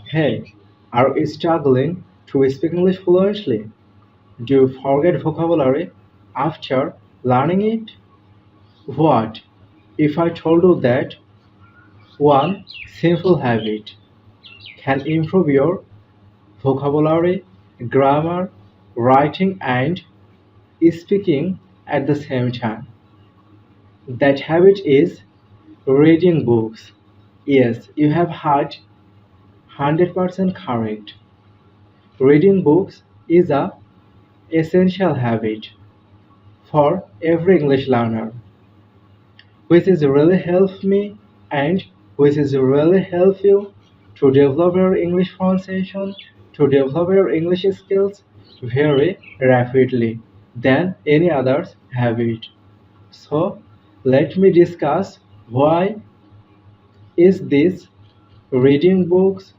Hey, are you struggling to speak English fluently? Do you forget vocabulary after learning it? What if I told you that one simple habit can improve your vocabulary, grammar, writing, and speaking at the same time? That habit is reading books. Yes, you have heard 100% correct. Reading books is a essential habit for every English learner, which is really help me and which is really help you to develop your English pronunciation, to develop your English skills very rapidly than any other habit. So let me discuss why is this reading books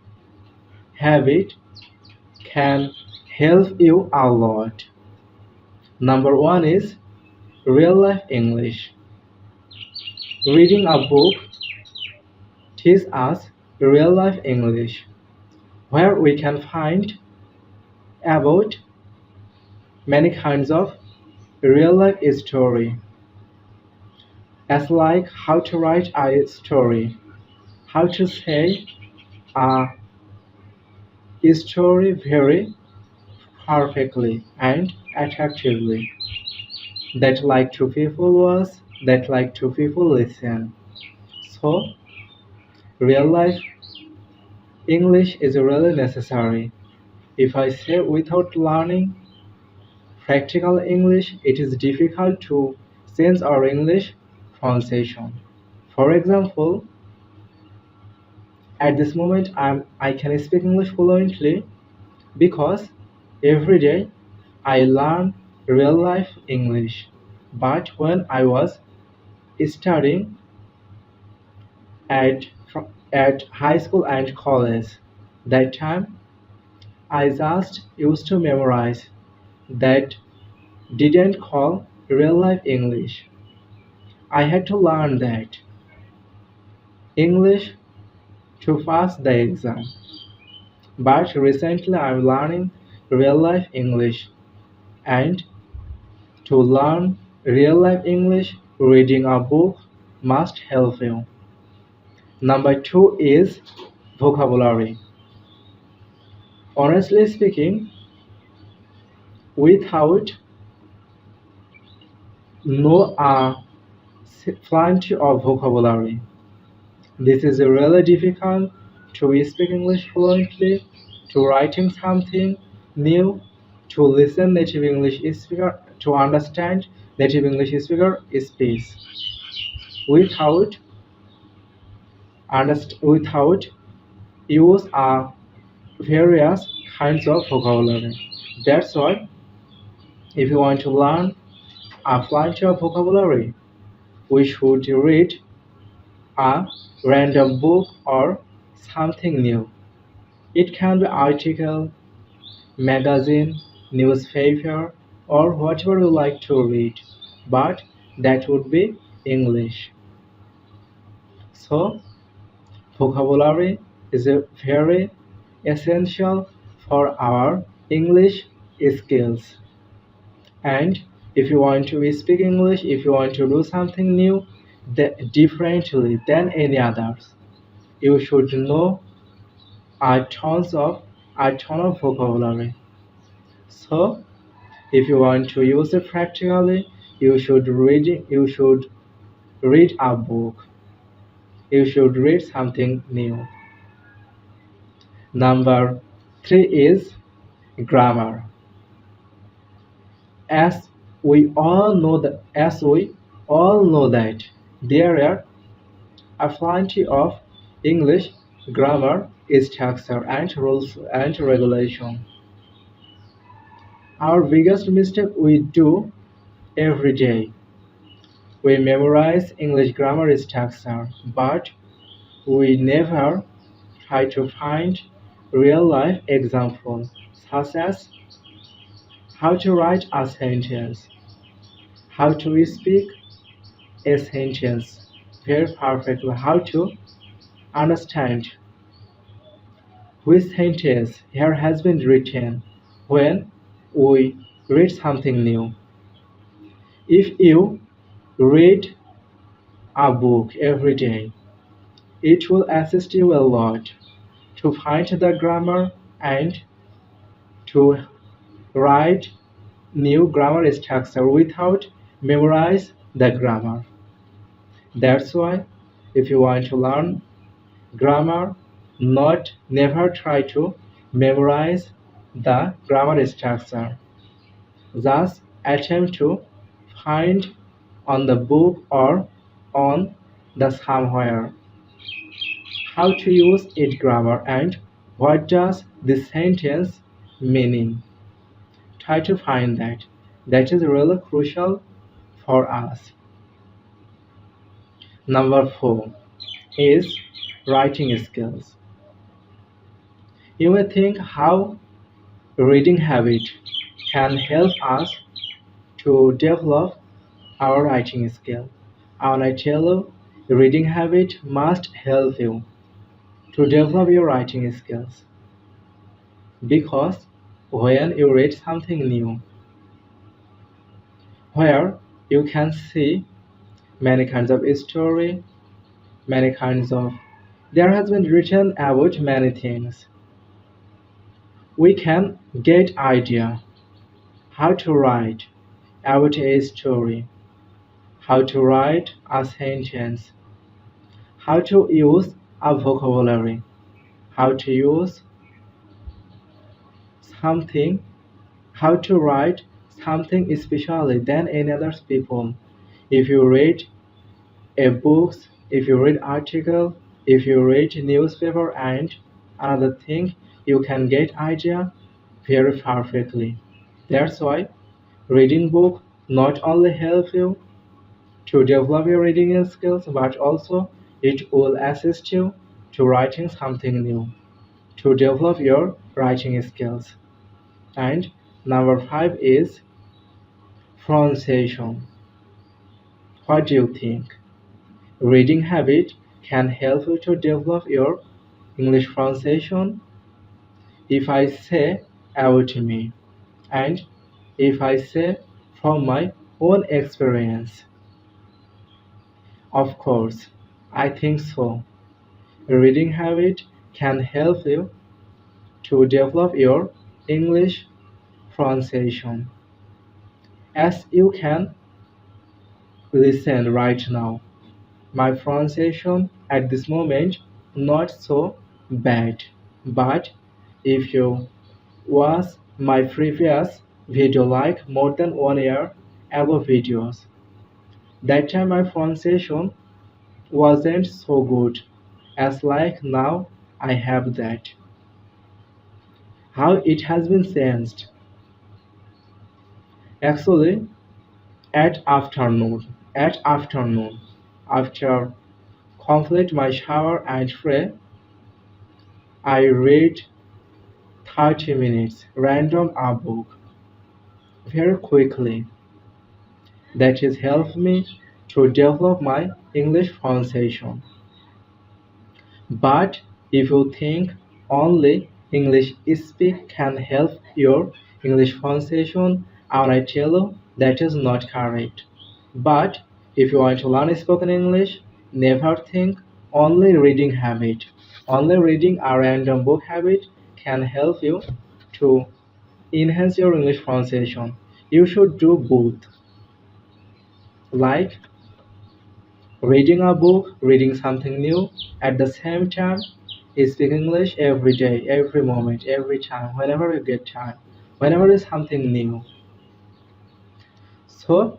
habit can help you a lot. Number one is real life English. Reading a book teaches us real life English, where we can find about many kinds of real life story, as like how to write a story, how to say a story very perfectly and attractively, that like to people was, that like to people listen. So real life English is really necessary. If I say without learning practical English, it is difficult to sense our English pronunciation. For example, at this moment I can speak English fluently because every day I learn real life English. But when I was studying at at high school and college, that time I just used to memorize that didn't call real life English. I had to learn that English to pass the exam. But recently I'm learning real life English, and to learn real life English, reading a book must help you. Number two is vocabulary. Honestly speaking, without know a plenty of vocabulary, this is really difficult to speak English fluently, to writing something new, to listen native English speaker, to understand native English speaker speech without without use of various kinds of vocabulary. That's why if you want to learn a plenty of vocabulary, we should read a random book or something new. It can be article, magazine, newspaper, or whatever you like to read, but that would be English. So, vocabulary is a very essential for our English skills. And if you want to speak English, if you want to do something new differently than any others, you should know a ton of vocabulary. So if you want to use it practically, you should read a book. You should read something new. Number three is grammar. As as we all know that there are a plenty of English grammar structure and rules and regulation. Our biggest mistake we do every day. We memorize English grammar structure, but we never try to find real-life examples, such as how to write a sentence, how to speak a sentence very perfectly, how to understand Which sentence here has been written when we read something new? If you read a book every day, it will assist you a lot to find the grammar and to write new grammar structure without memorize the grammar. That's why if you want to learn grammar, not never try to memorize the grammar structure. Just attempt to find on the book or on the somewhere how to use it grammar and what does this sentence meaning. Try to find that. That is really crucial for us. Number 4 is writing skills. You may think how reading habit can help us to develop our writing skill. And I tell you, reading habit must help you to develop your writing skills because when you read something new, where you can see many kinds of story, many kinds of there has been written about many things. We can get idea how to write about a story, how to write a sentence, how to use a vocabulary, how to use something, how to write something especially than any other people. If you read a books, if you read article, if you read newspaper and another thing, you can get idea very perfectly. That's why reading book not only help you to develop your reading skills, but also it will assist you to writing something new, to develop your writing skills. And number 5 is pronunciation. What do you think? Reading habit can help you to develop your English pronunciation. If I say about me, and if I say from my own experience, of course, I think so. A reading habit can help you to develop your English pronunciation. As you can listen right now, my pronunciation at this moment not so bad, but if you watch my previous video like more than 1 year ago videos, that time my pronunciation wasn't so good as like now I have that. How it has been changed. Actually, at afternoon, after complete my shower and pray, I read 30 minutes random a book very quickly. That has helped me to develop my English pronunciation. But if you think only English speak can help your English pronunciation, and I tell you that is not correct. But if you want to learn spoken English, never think only reading habit. Only reading a random book habit can help you to enhance your English pronunciation. You should do both, like reading a book, reading something new, at the same time, speak English every day, every moment, every time, whenever you get time, whenever there's something new. So,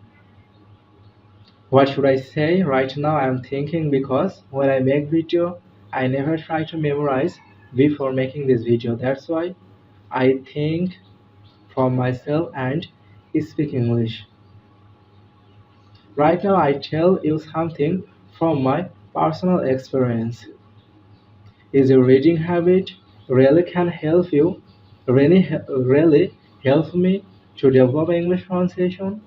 what should I say? Right now, I'm thinking because when I make video, I never try to memorize before making this video. That's why I think for myself and speak English. Right now, I tell you something from my personal experience. Is a reading habit really can help you, really help me to develop English pronunciation?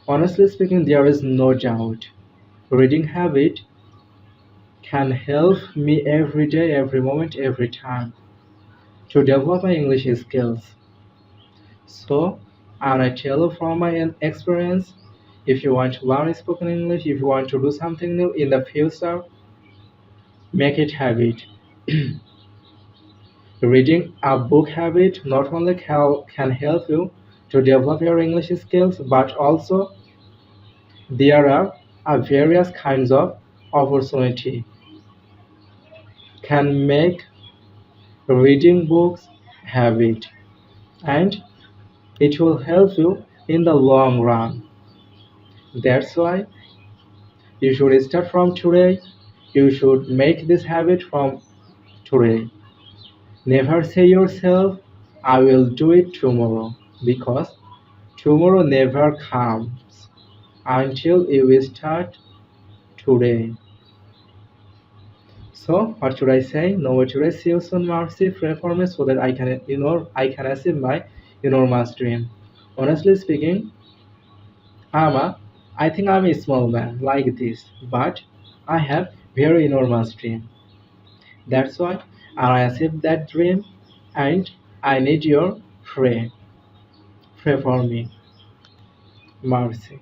Honestly speaking, there is no doubt. Reading habit can help me every day, every moment, every time to develop my English skills. So, and I tell you from my experience, if you want to learn spoken English, if you want to do something new in the future, make it habit. Reading a book habit not only can help you to develop your English skills, but also there are various kinds of opportunity can make reading books habit, and it will help you in the long run. That's why you should start from today. You should make this habit from today. Never say yourself, I will do it tomorrow, because tomorrow never comes until you will start today. So what should I say? No, what should I see you soon, Marcy? Pray for me so that I can achieve my enormous dream. Honestly speaking, I think I'm a small man like this, but I have very enormous dream. That's why I achieved that dream, and I need your pray. Pray for me, Marcy.